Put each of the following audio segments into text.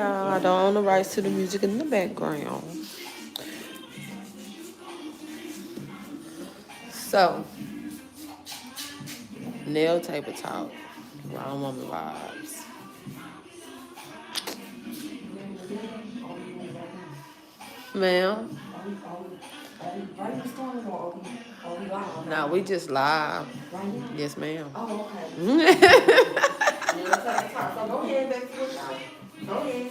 y'all. I don't own the rights to the music in the background. So, nail table talk. Wrong woman vibes. Ma'am? No, we just live. Yes, ma'am. Oh, okay. Go ahead, baby. Go ahead.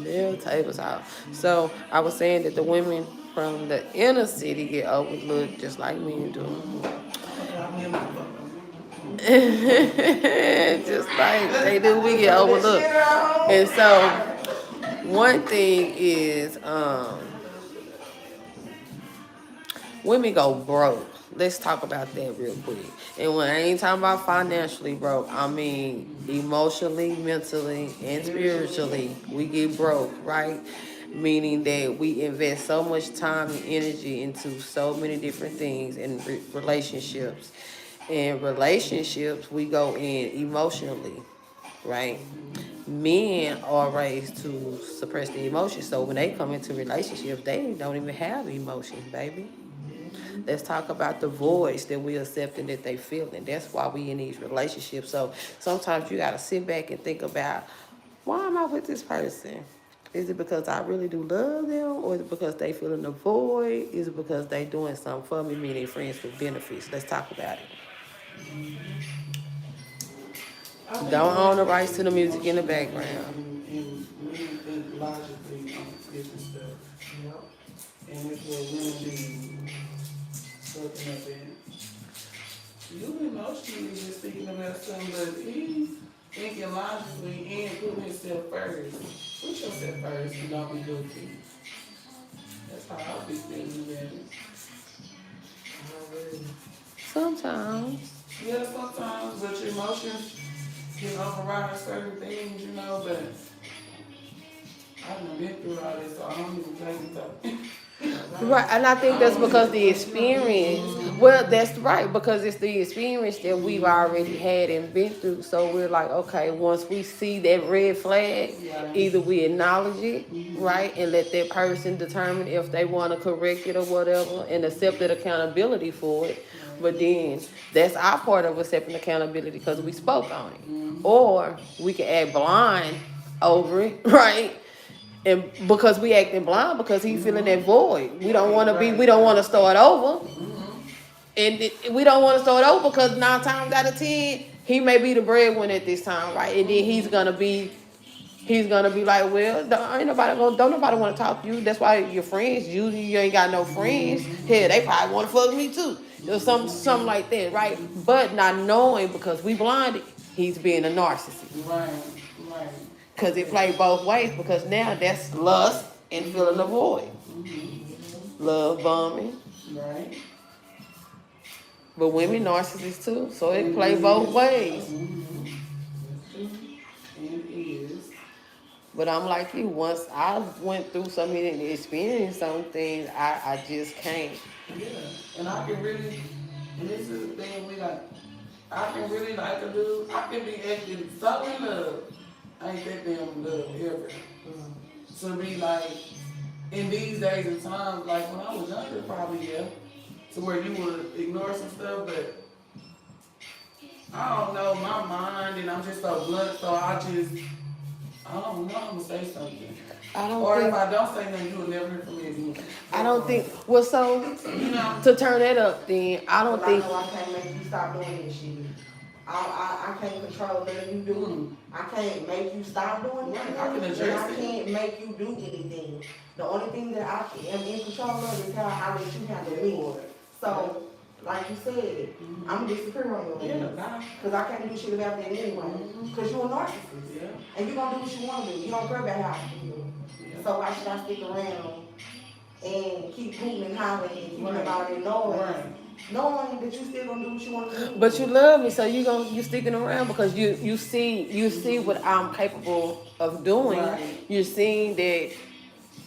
Nail table talk. So, I was saying that the women from the inner city get overlooked just like men do. Just like they do, we get overlooked. And so, one thing is, women go broke. Let's talk about that real quick. And when I ain't talking about financially broke, I mean emotionally, mentally, and spiritually, we get broke, right? Meaning that we invest so much time and energy into so many different things in relationships. In relationships, we go in emotionally, right? Men are raised to suppress the emotions, so when they come into relationships, they don't even have emotions, baby. Let's talk about the voids that we accept and that they feel, and that's why we in these relationships. So sometimes you gotta sit back and think about, why am I with this person? Is it because I really do love them, or is it because they feeling the void? Is it because they doing something for me, meaning friends with benefits? Let's talk about it. Don't own the rights to the music in the background. And men think logically on different stuff. And it's what women be fucking up in. You emotionally just thinking about something, but he's thinking logically and putting himself first. Put yourself first and don't be guilty. That's how I be thinking about it. Sometimes. Yeah, sometimes, but your emotions can override certain things, but I done been through all this, so I don't even blame you. Right, and I think that's because the experience, well, that's right, because it's the experience that we've already had and been through. So we're like, okay, once we see that red flag, either we acknowledge it, right, and let that person determine if they want to correct it or whatever, and accept that accountability for it. But then that's our part of accepting accountability because we spoke on it. Or we can act blind over it, right? And because we acting blind because he feeling that void. We don't want to start over. And we don't want to start over because 9 times out of 10, he may be the breadwinner at this time, right? And then he's gonna be like, well, don't nobody want to talk to you. That's why your friends, you ain't got no friends. Hell, they probably want to fuck me too. Or something like that, right? But not knowing because we blinded, he's being a narcissist. Right. Because it played both ways, because now that's lust and filling the void. Love bombing. Right. But women narcissists too, so it play both ways. And is. But I'm like you, once I went through so many and experienced some things, I just can't. Yeah. And I can really, and this is the thing I can really like a dude, I can be acting so in love. I ain't that damn in love ever. To be like, in these days and times, like when I was younger, probably, yeah, to where you would ignore some stuff, but I don't know, my mind, and I'm just so blunt, so I don't know, I'm gonna say something. Or if I don't say nothing, you will never hear from me again. I don't think, well, so, to turn that up then, I don't think. I know I can't make you stop doing this shit. I can't control nothing you do. I can't make you stop doing anything. I can address it. I can't make you do anything. The only thing that I am in control of is how I let you handle me. So, like you said, I'm gonna disappear on your ass. Because I can't do shit about that anyway. Because you're a narcissist. Yeah. And you're gonna do what you want to do. You don't care about how I feel. Yeah. So why should I stick around and keep hooting and hollering and keeping about it knowing that you still gonna do what you want to do? But you love me, so you sticking around because you see what I'm capable of doing. Right. You're seeing that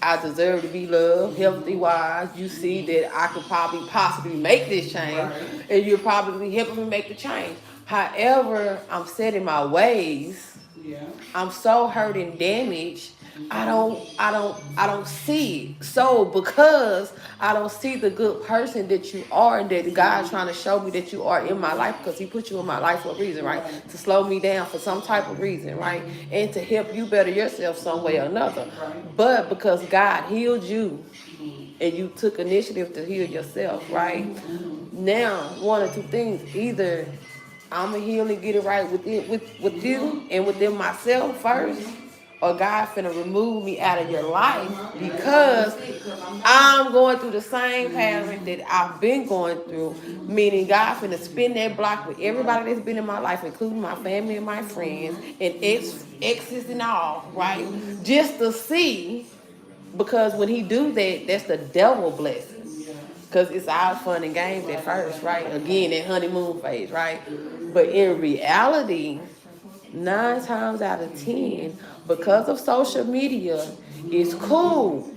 I deserve to be loved, healthy wise. You see that I could possibly make this change, Right. and you're probably helping me make the change. However, I'm set in my ways. Yeah. I'm so hurt and damaged I don't see it. So because I don't see the good person that you are and that God trying to show me that you are in my life because he put you in my life for a reason, right? To slow me down for some type of reason, right? And to help you better yourself some way or another. But because God healed you and you took initiative to heal yourself, right? Now, one or two things. Either I'ma heal and get it right with you and within myself first, or God finna remove me out of your life because I'm going through the same pattern that I've been going through. Meaning God finna spin that block with everybody that's been in my life, including my family and my friends and exes and all, right? Just to see, because when he do that, that's the devil blessing. Because it's all fun and games at first, right? Again, that honeymoon phase, right? But in reality, 9 times out of 10, because of social media, it's cool.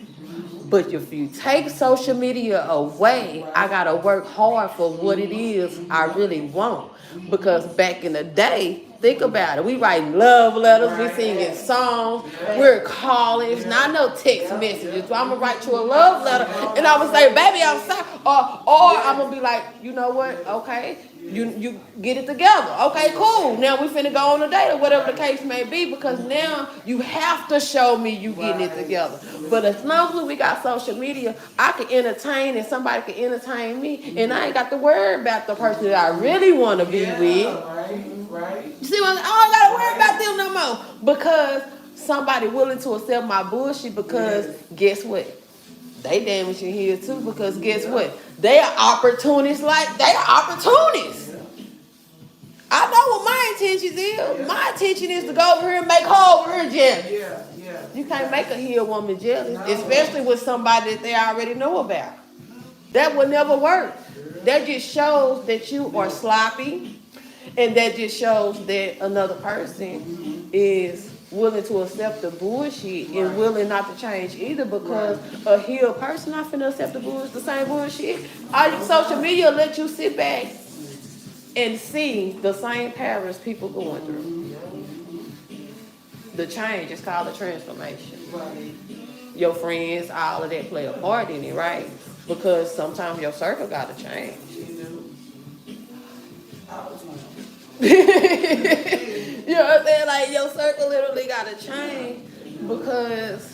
But if you take social media away, I gotta work hard for what it is I really want. Because back in the day, think about it. We writing love letters, we singing songs, we're calling. It's not no text messages. So I'm gonna write you a love letter and I would say, baby, I'm sorry. Or I'm gonna be like, you know what? Okay. You get it together. Okay, cool. Now we finna go on a date or whatever the case may be, because now you have to show me you getting it together. But as long as we got social media, I can entertain and somebody can entertain me, and I ain't got to worry about the person that I really want to be with. Right. You see what I'm saying? I don't gotta worry about them no more because somebody willing to accept my bullshit. Because guess what? They damaging here too, because guess what? They are opportunists, like they are opportunists. I know what my intentions is. My intention is to go over here and make her over here jealous. Yeah. You can't make a healed woman jealous, especially with somebody that they already know about. That will never work. That just shows that you are sloppy, and that just shows that another person is willing to accept the bullshit and willing not to change either, because a healed person not finna accept the same bullshit. All your social media let you sit back and see the same patterns people going through. The change is called a transformation. Your friends, all of that play a part in it, right? Because sometimes your circle gotta change. You know what I'm saying? Like your circle literally gotta change, because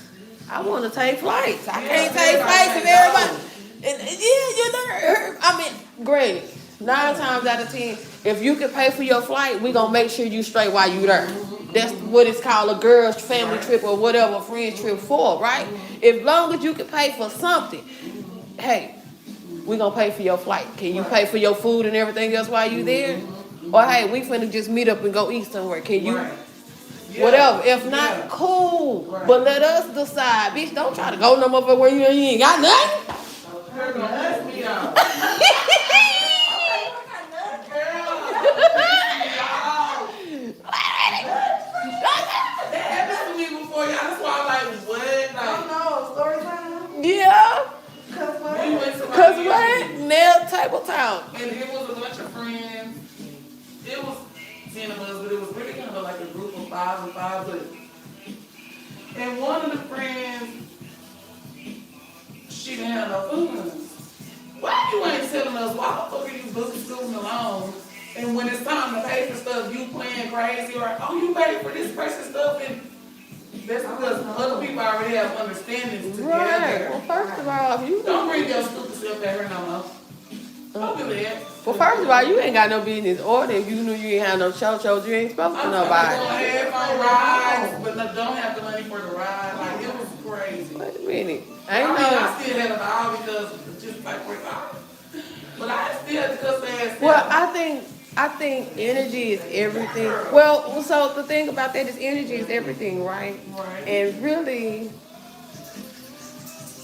I want to take flights. I can't take flights if everybody. And you know, I mean, great. 9 times out of 10, if you can pay for your flight, we gonna make sure you straight while you there. That's what it's called, a girl's family trip or whatever, friend trip for, right? As long as you can pay for something, hey, we gonna pay for your flight. Can you pay for your food and everything else while you there? Or hey, we finna just meet up and go eat somewhere. Can you? Whatever. If not, cool. But let us decide. Bitch, don't try to go no more where you ain't got nothing. That happened to me before, y'all. That's why I'm like, what? Like, story time? Yeah. we went to Cause Miami, what? Nail table talk. and it was a bunch of friends. It was 10 of us, but it was really kind of like a group of 5 and 5. And one of the friends, she didn't have no funds. Why you ain't telling us? Why the fuck are you booking student alone? And when it's time to pay for stuff, you playing crazy, or oh, you pay for this person's stuff, and that's because other people already have understandings together. Right. Well, first of all, you Don't bring your stupid stuff at her no more. Don't do that. Well, first of all, you ain't got no business order. If you knew you ain't have no cho-chos, you ain't supposed to I'm nobody. going to have on rides, but don't have the money for the ride. Like, it was crazy. Wait a minute. I still had a ball because it's just like $40. But I still had to cuss their ass. Well, I think energy is everything. Well, so the thing about that is energy is everything, right? Right. And really,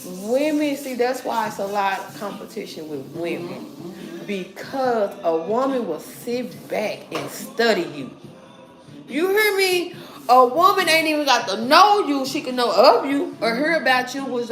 women, see, that's why it's a lot of competition with women. Because a woman will sit back and study you. You hear me? A woman ain't even got to know you. She can know of you or hear about you.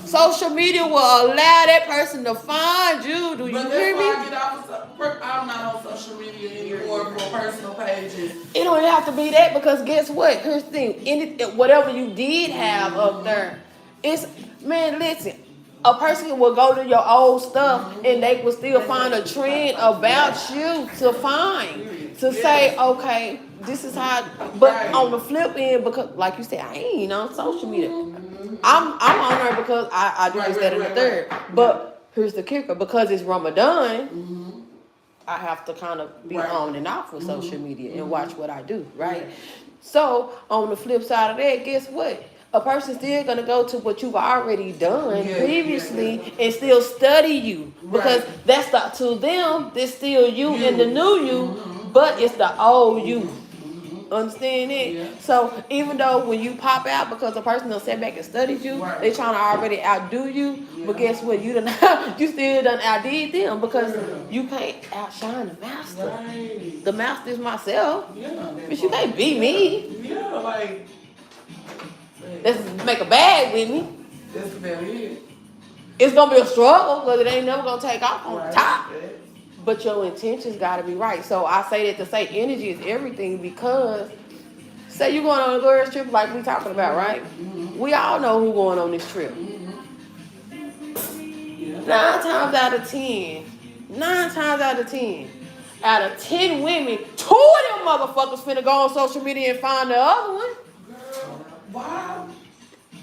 Social media will allow that person to find you. Do you But hear that's me? why I get off of, I'm not on social media anymore for personal pages. It don't have to be that because guess what? Here's the thing. Whatever you did have up there, it's, man, listen. A person will go to your old stuff and they will still find a trend about you to find. To say, okay, this is how, but on the flip end, because like you said, I ain't on social media. I'm on there because I do this, that, and the third. But here's the kicker, because it's Ramadan, I have to kind of be on and off with social media and watch what I do, right? So on the flip side of that, guess what? A person's still gonna go to what you've already done previously and still study you, because that's to them, there's still you and the new you, but it's the old you. Understand it? Yeah. So even though when you pop out because a person done sat back and studied you, they trying to already outdo you. But guess what? You still done outdid them because you can't outshine the master. Right. The master is myself. Yeah. But you can't beat me. Yeah, like. Let's make a bag with me. That's about it. It's gonna be a struggle because it ain't never gonna take off on Right. top. But your intentions gotta be right. So I say that to say energy is everything, because say you're going on a girls trip like we talking about, right? We all know who going on this trip. 9 times out of 10, out of 10 women, 2 of them motherfuckers finna go on social media and find the other one. Girl, wow.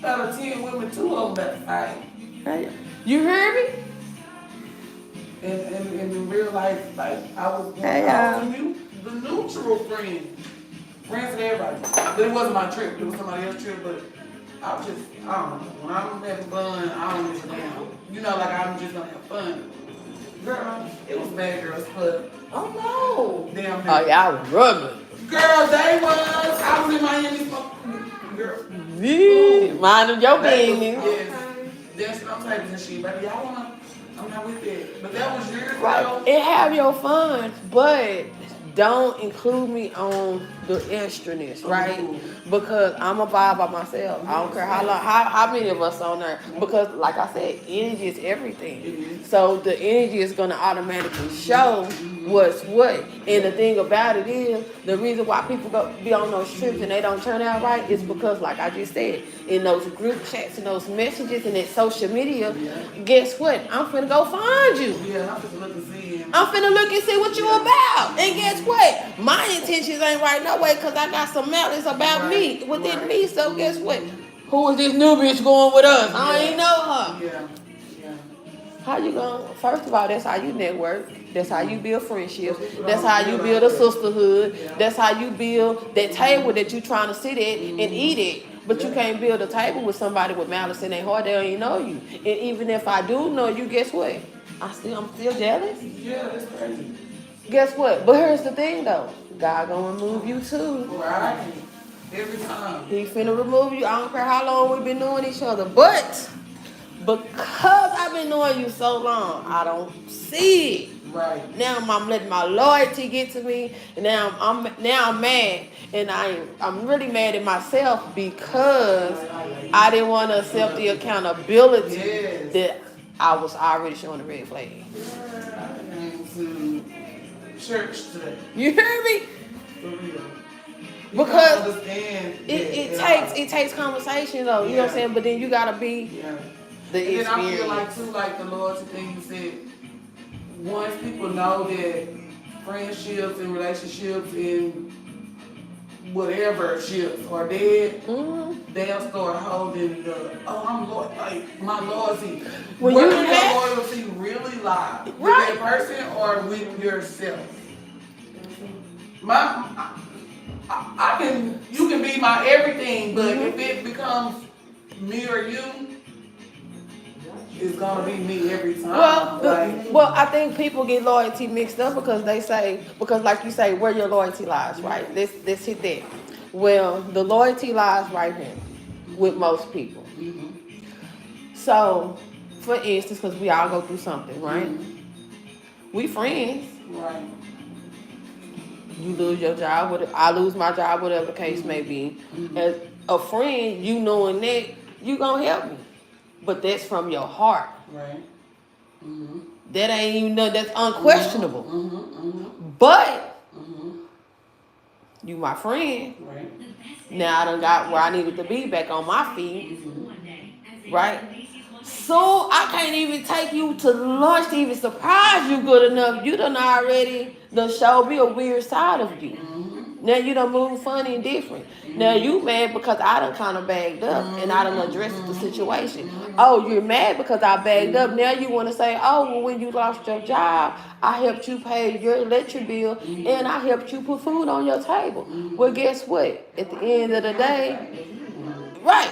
Out of 10 women, 2 of them about to fight. Hey, you hear me? And in real life, like, I was the neutral friend. Friends with everybody. But it wasn't my trip. It was somebody else's trip. But I was just, I don't know. When I'm having fun, I don't give a damn. You know, like, I'm just gonna have fun. Girl, it was Bad Girls Club. Oh no. Damn. Oh yeah, I was rubbing. Girl, they was. I was in Miami smoking. Girl. Mind your business. Yes. Dancing on tables and shit. Baby, y'all wanna, I'm not with that. But that was years Right. ago. And have your fun, but don't include me on the extraness, right? Because I'm a vibe by myself. I don't care how long, how many of us on there. Because like I said, energy is everything. So the energy is gonna automatically show what's what. And the thing about it is, the reason why people go be on those trips and they don't turn out right is because, like I just said, in those group chats and those messages and that social media, guess what? I'm finna go find you. Yeah, I'm just looking to see him. I'm finna look and see what you about. And guess what? My intentions ain't right no way because I got some malice about me, within me. So guess what? Who is this new bitch going with us? I ain't know her. Yeah. How you gonna, first of all, that's how you network. That's how you build friendships. That's how you build a sisterhood. That's how you build that table that you trying to sit at and eat it. But you can't build a table with somebody with malice in their heart. They don't even know you. And even if I do know you, guess what? I'm still jealous. Yeah, that's crazy. Guess what? But here's the thing though. God gonna remove you too. Right. Every time. He finna remove you. I don't care how long we've been knowing each other. But because I've been knowing you so long, I don't see it. Right. Now I'm letting my loyalty get to me, and now I'm mad, and I'm really mad at myself because I didn't want to accept the accountability that I was already showing the red flag. I came to church today. You hear me? For real. Because understand it takes conversation though. You know what I'm saying? But then you gotta be the and then I experience. feel like too, like the loyalty thing you said. Once people know that friendships and relationships and whatever ships are dead, they'll start holding I'm loyal, like my loyalty. When Where you do your have- loyalty really lie? With Right. that person or with yourself? You can be my everything, but if it becomes me or you, it's gonna be me every time. Well, I think people get loyalty mixed up because like you say, where your loyalty lies, right? Let's hit that. Well, the loyalty lies right here with most people. So, for instance, because we all go through something, right? We friends. Right. You lose your job, I lose my job, whatever the case may be. As a friend, you knowing that, you gonna help me. But that's from your heart. Right. Mm-hmm. That ain't even no, that's unquestionable. Mm-hmm. Mm-hmm. But Mm-hmm. you my friend. Right. Now I done got where I needed to be back on my feet. Mm-hmm. Right? So I can't even take you to lunch to even surprise you good enough. You done already done showed me a weird side of you. Mm-hmm. Now you done move funny and different. Now you mad because I done kind of bagged up and I done addressed the situation. Oh, you're mad because I bagged up. Now you want to say, oh, well, when you lost your job, I helped you pay your electric bill and I helped you put food on your table. Well, guess what? At the end of the day, right.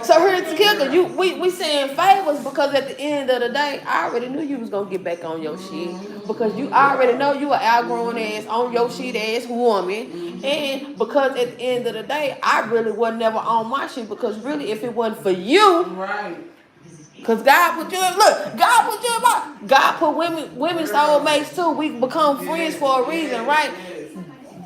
So here's the kicker. We saying favors because at the end of the day, I already knew you was gonna get back on your shit because you already know you an outgrown ass on your shit ass woman, and because at the end of the day, I really was never on my shit because really, if it wasn't for you, Right. because God put you in, look, God put you in my, God put women soulmates too. We become friends for a reason, right?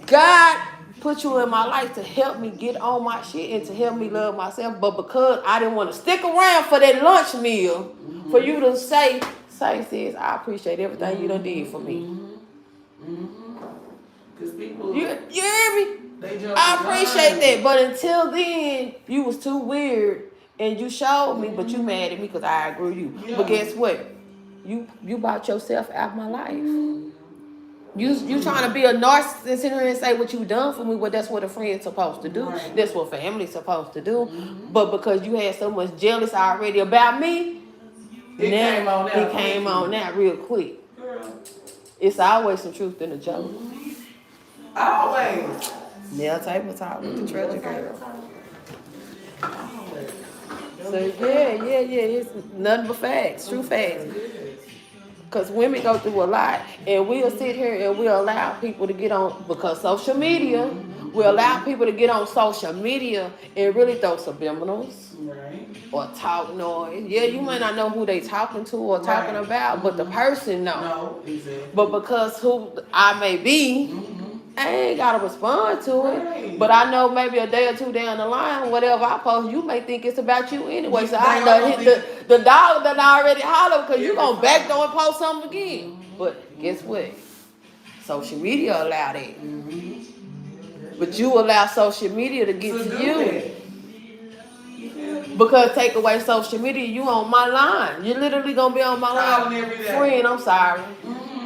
God put you in my life to help me get on my shit and to help me love myself. But because I didn't want to stick around for that lunch meal, for you to say sis, I appreciate everything you done did for me. Because people, You hear me? they jump I the appreciate gun. that. But until then, you was too weird and you showed me, but you mad at me because I agree with you. Yeah. But guess what? You bought yourself out of my life. You trying to be a narcissist and sit here and say what you done for me, but that's what a friend's supposed to do. Right. That's what family's supposed to do. But because you had so much jealous already about me, It came on now real quick. Girl. It's always some truth in the joke. Always. Nail table talk with the treasure girl. Always. So yeah, it's nothing but facts, true facts. Because women go through a lot, and we'll sit here and we'll allow people to get on, because social media, we'll allow people to get on social media and really throw subliminals Right. or talk noise. Yeah, you might not know who they talking to or talking Right. about, but the person know. No, exactly. But because who I may be, I ain't gotta respond to it. Right. But I know maybe a day or two down the line, whatever I post, you may think it's about you anyway. So They I all know gonna the dog done already hollered because you Every gonna time. back door and post something again. But guess what? Social media allow that. But you allow social media to get to you. Because take away social media, you on my line. You're literally gonna be on my Calling line. every day. Friend, I'm sorry.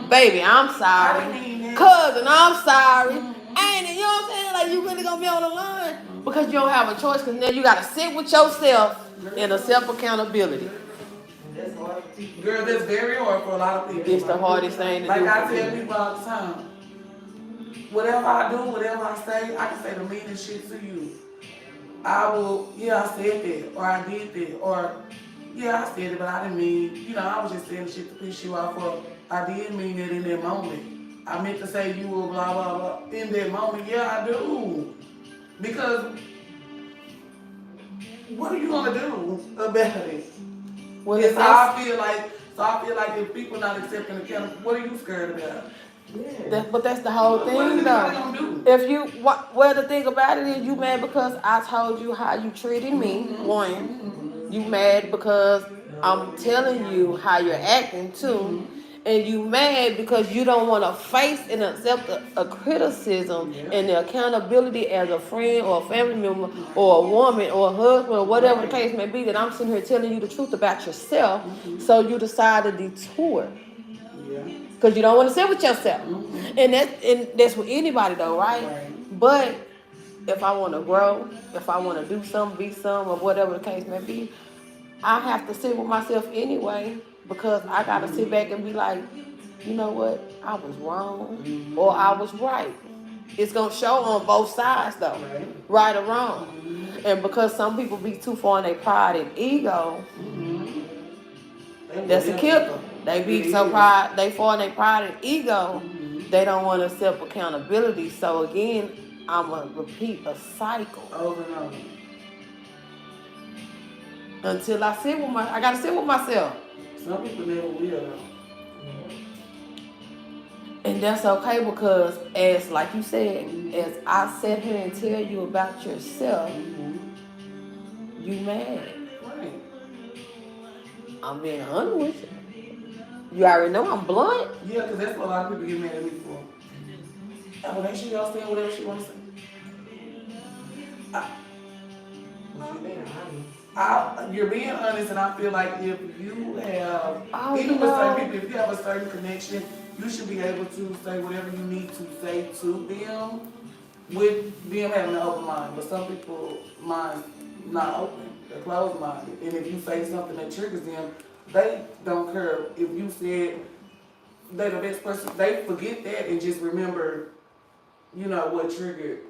Baby, I'm I sorry. mean that. Cousin, I'm sorry. Ain't it? You know what I'm saying? Like, you really gonna be on the line because you don't have a choice. Because now you gotta sit with yourself in a self accountability. That's hard to teach. Girl, that's very hard for a lot of people. It's the hardest thing to Like do. I for tell people. people all the time, whatever I do, whatever I say, I can say the meanest shit to you. I will, yeah, I said that, or I did that, or yeah, I said it, but I didn't mean, I was just saying shit to piss you off, or I did mean it in that moment. I meant to say you were blah, blah, blah. In that moment, yeah, I do. Because what are you gonna do about it? Well, And if so I feel like if people not accepting the account, what are you scared about? but that's the whole What thing, is though. anybody gonna do? If you, well, the thing about it is you mad because I told you how you treated me, one. You mad because I'm telling you how you're acting, two. And you mad because you don't want to face and accept a criticism and the accountability as a friend or a family member or a woman or a husband or whatever the case may be, that I'm sitting here telling you the truth about yourself, so you decide to detour. Yeah. Because you don't want to sit with yourself. And that's with anybody though, right? But if I want to grow, if I want to do something, be something, or whatever the case may be, I have to sit with myself anyway, because I got to sit back and be like, you know what? I was wrong or I was right. It's going to show on both sides though, right or wrong. And because some people be too far in their pride and ego, that's a killer. They be so pride, they fall in their pride and ego, they don't want to accept accountability. So again, I'm going to repeat a cycle Over and over. until I got to sit with myself. Some people never will though. And that's okay because, as like you said, as I sit here and tell you about yourself, you mad. Right. I'm being honest with you. You already know I'm blunt. Yeah, because that's what a lot of people get mad at me for. Oh, well, she y'all saying whatever she wants to say. You're being honest, and I feel like if you have, Oh, even you with certain know. people, if you have a certain connection, you should be able to say whatever you need to say to them with them having an open mind. But some people mind not open, they're closed minded. And if you say something that triggers them, they don't care if you said they're the best person. They forget that and just remember, you know, what triggered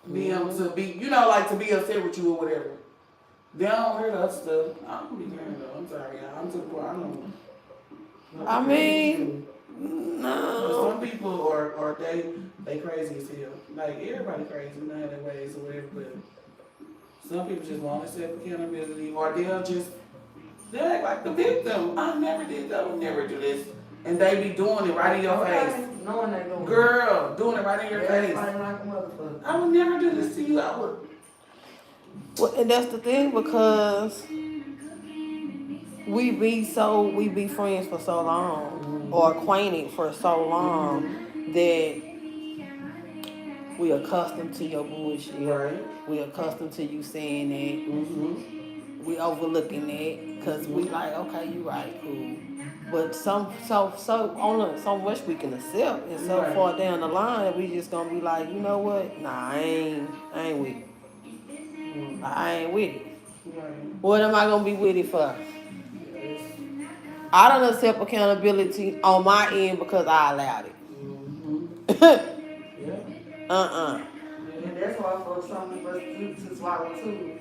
them to be, you know, like to be upset with you or whatever. They don't hear the other stuff. I don't be hearing though. I'm sorry, y'all. I'm to the point. I don't. I mean, But no. some people are they crazy as hell. Like everybody crazy, we know their ways or whatever. But some people just want to accept accountability, or they'll act like the victim. I never did that. I would never do this, and they be doing it right in your face. Knowing they doing it. Girl, doing it right in your face. Fighting like a motherfucker. I would never do this to you. I would. Well, and that's the thing because we be friends for so long or acquainted for so long that we accustomed to your bullshit. Right. We accustomed to you saying that. We overlooking that because we like, okay, you right, cool. But so only so much we can accept, and so Right. far down the line, we just gonna be like, you know what? Nah, I ain't with it. I ain't with it. Right. What am I gonna be with it for? I don't accept accountability on my end because I allowed it. Yeah. And that's why for some of us to swallow too,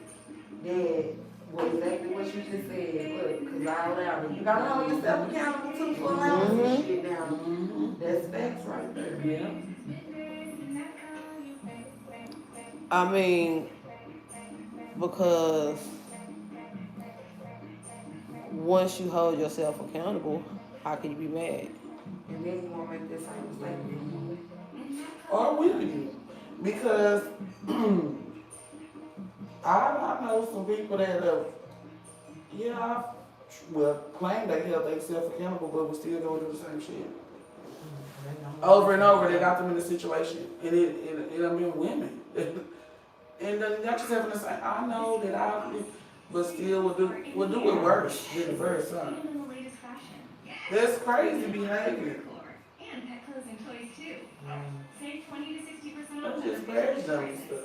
that was exactly what you just said. Look, because I allowed it. You gotta hold yourself accountable too for allowing this shit down. That's facts right there. Yeah. I mean, because once you hold yourself accountable, how can you be mad? And then you won't make this same mistake. Or will you? Because I know some people that claim they held themselves accountable, but will still go do the same shit. Over and over, they got them in a situation, and it done been women. And then got yourself in the same. I know that but still will do it worse than the first time. That's crazy behavior. I'm just very dumb and stuff.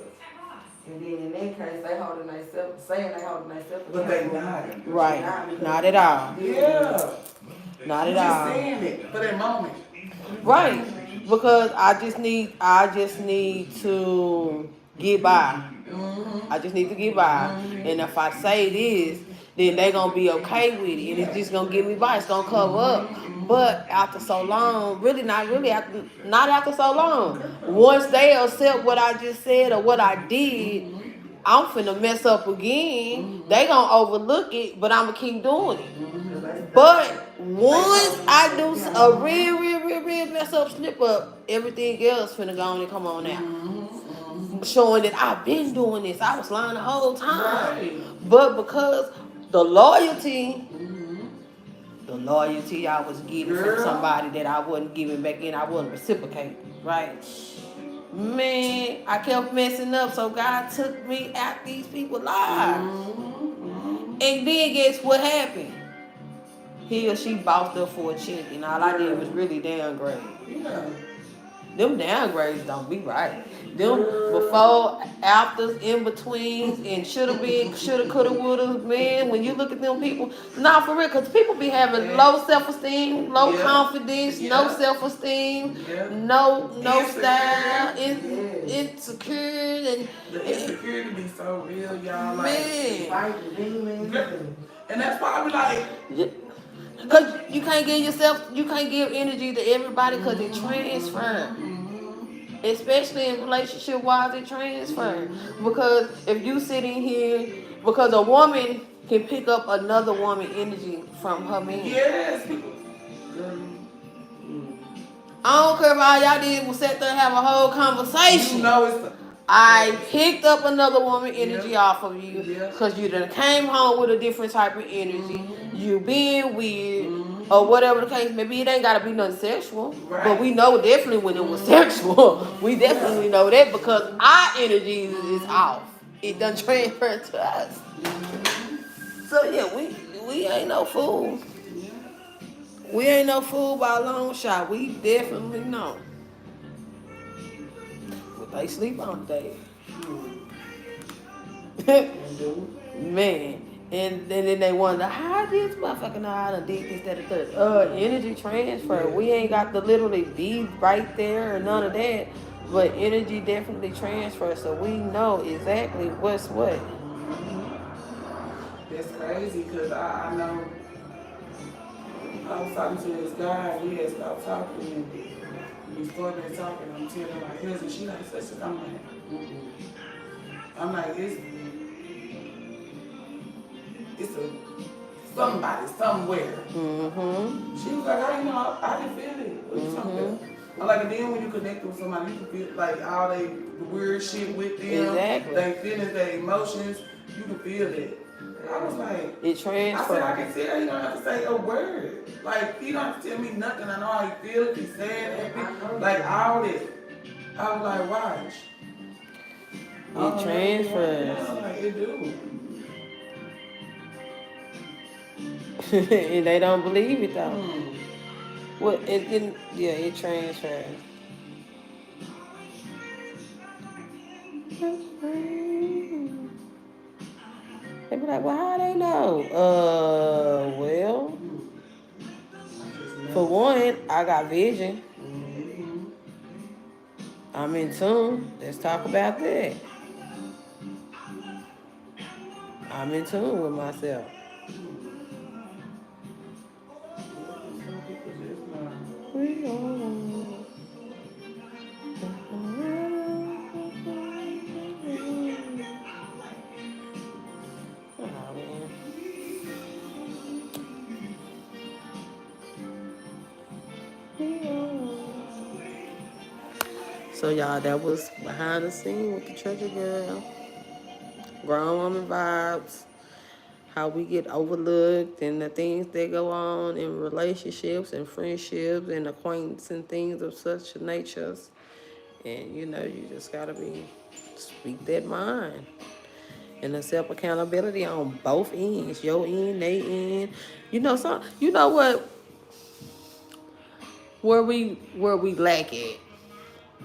And then in that case, they holding themselves, saying they holding themselves But they accountable. not. Right. Not at all. Yeah. Not You at just all. saying it for that moment. Right. Because I just need to get by. I just need to get by. And if I say this, then they gonna be okay with it. And it's just gonna get me by. It's gonna cover up. But after so long, not after so long. Once they accept what I just said or what I did, I'm finna mess up again. They gonna overlook it, but I'ma keep doing it. But once I do a real mess up, slip up, everything else finna go on and come on out. Showing that I've been doing this. I was lying the whole time. Right. But because the loyalty I was getting from somebody that I wasn't giving back in, I wasn't reciprocating, right? Man, I kept messing up, so God took me out these people's lives. And then guess what happened? He or she bossed up for a check, and all I did was really downgrade. Yeah. Them downgrades don't be right. Them before, afters, in betweens, and shoulda, coulda, woulda, man. When you look at them people, nah, for real, because people be having low self-esteem, low confidence, no self-esteem, no style, insecure, and The insecurity be so real, y'all. Like, man. Fighting demons. and that's why I be like, Because you can't give energy to everybody because it transfers. Especially in relationship wise, it transfers. Because if you sitting here, because a woman can pick up another woman energy from her man. yes, I don't care if all y'all did was sit there and have a whole conversation. You know it's I picked up another woman energy Yeah. off of you Yeah. because you done came home with a different type of energy. Mhm. You being weird Mhm. or whatever the case. Maybe it ain't gotta be nothing sexual, Right. but we know definitely when it was sexual. We definitely know that because our energy is off. It done transferred to us. So yeah, we ain't no fool. We ain't no fool by a long shot. We definitely know. But they sleep on day. Man. And then they wonder how this motherfucker know how to did this, that, and third. Energy transfer. We ain't got to literally be right there or none of that. But energy definitely transfers, so we know exactly what's what. That's crazy because I know I was talking to this guy, we had stopped talking, and before they talking, I'm telling my cousin, she like, sister, I'm like, mm-mm. I'm like, it's a somebody somewhere. Mm-hmm. She was like, how you know? I can feel it. What you talking about? I'm like, and then when you connect with somebody, you can feel like all they weird shit with them, Exactly. they feelings, their emotions, you can feel it. I was like, It I said, I transfers. can tell you don't have to say a word. Like, he don't have to tell me nothing. I know how he feels, if he's sad, happy, like all that. I was like, watch. It transfers. I was like, it do. And they don't believe it though. Hmm. Well, it transfers. They be like, well, how they know? Well, for one, I got vision. Mm-hmm. I'm in tune. Let's talk about that. I'm in tune with myself. Some people just not. We are. Oh, man. So y'all, that was behind the scene with the Treasure Girl. Grown woman vibes. How we get overlooked and the things that go on in relationships and friendships and acquaintance and things of such natures. And you know, you just gotta speak that mind. And accept accountability on both ends. Your end, they end. You know what where we lack it.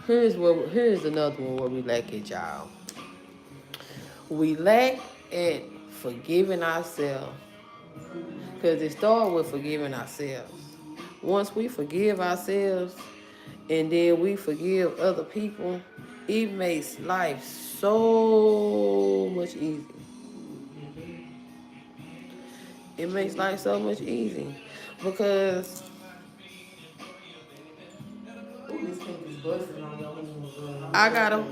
Here's another one where we lack it, y'all. We lack at forgiving ourselves. Because it starts with forgiving ourselves. Once we forgive ourselves and then we forgive other people, it makes life so much easier. It makes life so much easier. Because I gotta,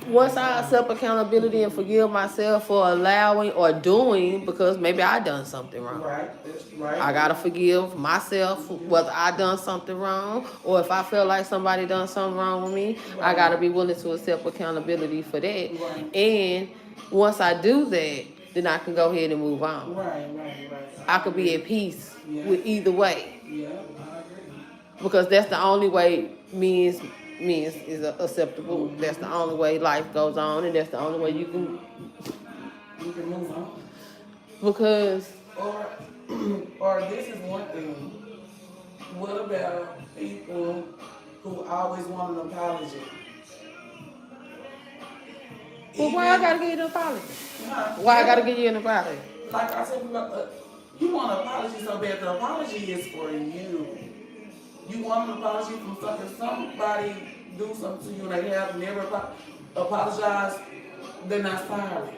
once I accept accountability and forgive myself for allowing or doing, because maybe I done something wrong. Right, that's right. I gotta forgive myself whether I done something wrong or if I feel like somebody done something wrong with me. I gotta be willing to accept accountability for that. Right. And once I do that, then I can go ahead and move on. Right. I could be at peace Yeah. with either way. Yeah, I agree. Because that's the only way means is acceptable. That's the only way life goes on, and that's the only way you can. You can move on. Because Or this is one thing. What about people who always want an apology? well, why I gotta give you an apology? Huh? Why I gotta give you an apology? Like I said, you want an apology so bad. The apology is for you. You want an apology from something. Somebody do something to you and they have never apologized. They're not sorry.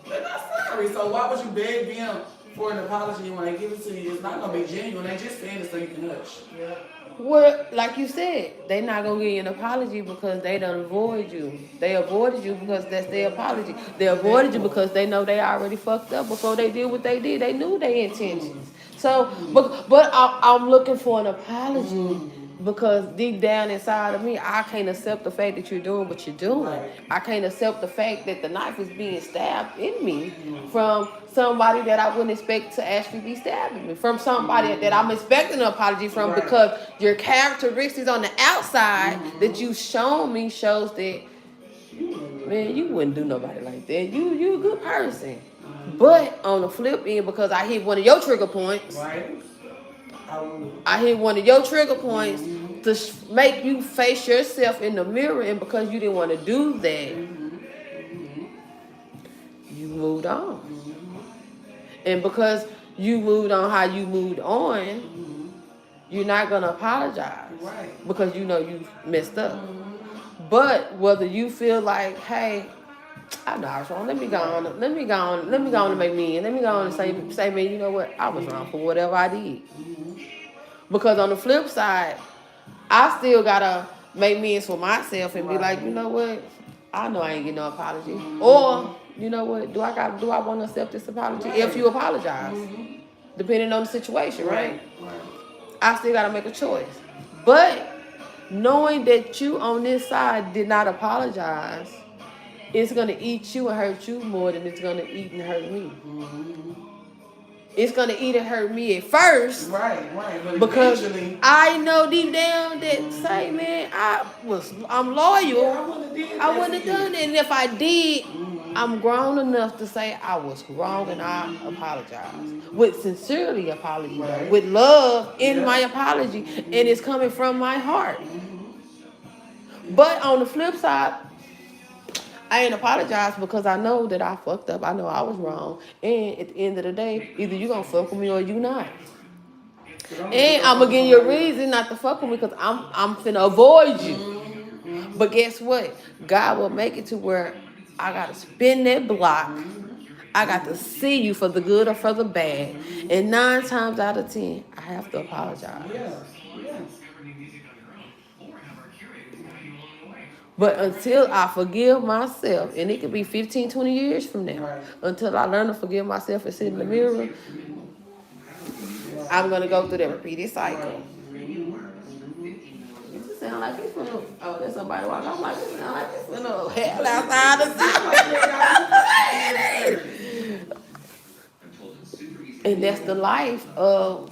They're not sorry. So why would you beg them for an apology when they give it to you? It's not gonna be genuine. They just saying it so you can hush. Yeah. Well, like you said, they not gonna give you an apology because they don't avoid you. They avoided you because that's their apology. They avoided you because they know they already fucked up before they did what they did. They knew their intentions. So, but I'm looking for an apology Because deep down inside of me, I can't accept the fact that you're doing what you're doing. Right. I can't accept the fact that the knife is being stabbed in me from somebody that I wouldn't expect to actually be stabbing me. From somebody that I'm expecting an apology from Right. because your characteristics on the outside that you've shown me shows that, man, you wouldn't do nobody like that. You a good person. But on the flip end, because I hit one of your trigger points, Right? I hit one of your trigger points to make you face yourself in the mirror, and because you didn't want to do that, you moved on. And because you moved on how you moved on, you're not gonna apologize Right. because you know you messed up. But whether you feel like, hey, I know I was wrong. Let me go on and make me and let me go on and say, man, you know what? I was wrong for whatever I did. Because on the flip side, I still gotta make amends for myself and be like, you know what? I know I ain't getting no apology. Or, you know what? Do I want to accept this apology? Right. If you apologize, depending on the situation, right? I still gotta make a choice. But knowing that you on this side did not apologize, it's gonna eat you and hurt you more than it's gonna eat and hurt me. It's gonna eat and hurt me at first. Right. But Because eventually, I know deep down that, say, man, I'm loyal. I wouldn't have done it. And if I did, I'm grown enough to say I was wrong and I apologize. With sincerely apology, Right. with love in Yeah. my apology. And it's coming from my heart. But on the flip side, I ain't apologized because I know that I fucked up. I know I was wrong. And at the end of the day, either you gonna fuck with me or you not. And I'm gonna give you a reason not to fuck with me because I'm finna avoid you. But guess what? God will make it to where I gotta spin that block. I got to see you for the good or for the bad. And 9 times out of 10, I have to apologize. Yeah. But until I forgive myself, and it could be 15, 20 years from now, Right. until I learn to forgive myself and sit in the mirror, I'm gonna go through that repeated cycle. It sound like it's finna, oh, there's somebody walking. I'm like, it sound like it's finna hell outside the side. And that's the life of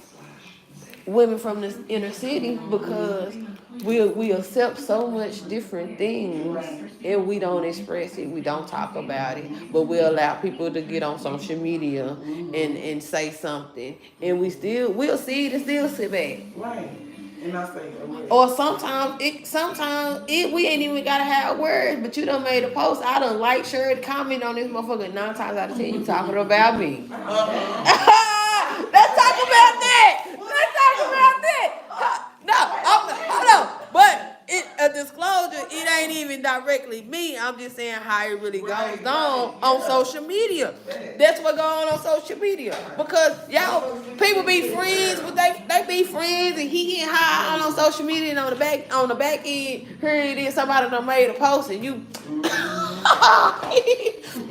women from this inner city, because we accept so much different things and we don't express it, we don't talk about it, but we allow people to get on social media and say something, and we'll see it and still sit back. Right. And I say, Or sometimes we ain't even gotta have words, but you done made a post. I done like, shared, comment on this motherfucker 9 times out of 10 you talking about me. Let's talk about that. No, hold on. But a disclosure, it ain't even directly me. I'm just saying how it really goes on social media. That's what goes on social media. Because y'all, people be friends, but they be friends and he getting high on social media, and on the back end, here it is, somebody done made a post and you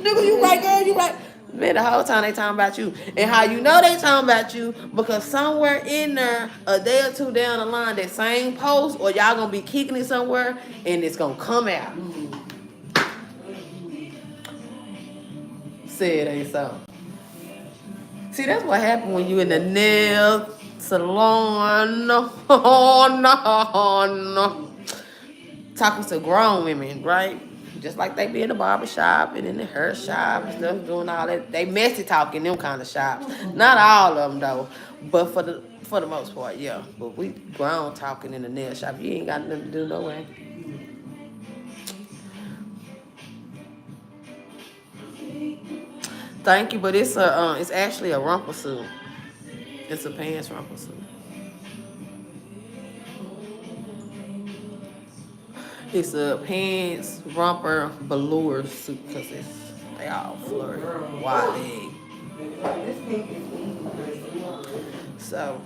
nigga, you right, girl, you right. Man, the whole time they talking about you. And how you know they talking about you? Because somewhere in there, a day or two down the line, that same post, or y'all gonna be kicking it somewhere, and it's gonna come out. Say it ain't so. See, that's what happened when you in the nail salon. Oh, no. Talking to grown women, right? Just like they be in the barber shop and in the hair shop and stuff, doing all that. They messy talking them kind of shops. Not all of them though, but for the most part, yeah. But we grown talking in the nail shop. You ain't got nothing to do no way. Thank you, but it's actually a rumple suit. It's a pants rumple suit. It's a pants, romper, velour suit because they all flurry, wide leg. So,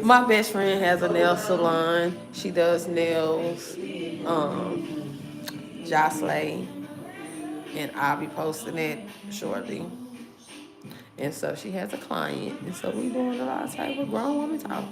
my best friend has a nail salon. She does nails, Jocelyn, and I'll be posting it shortly. And so she has a client, and so we doing a lot of type of grown woman talk.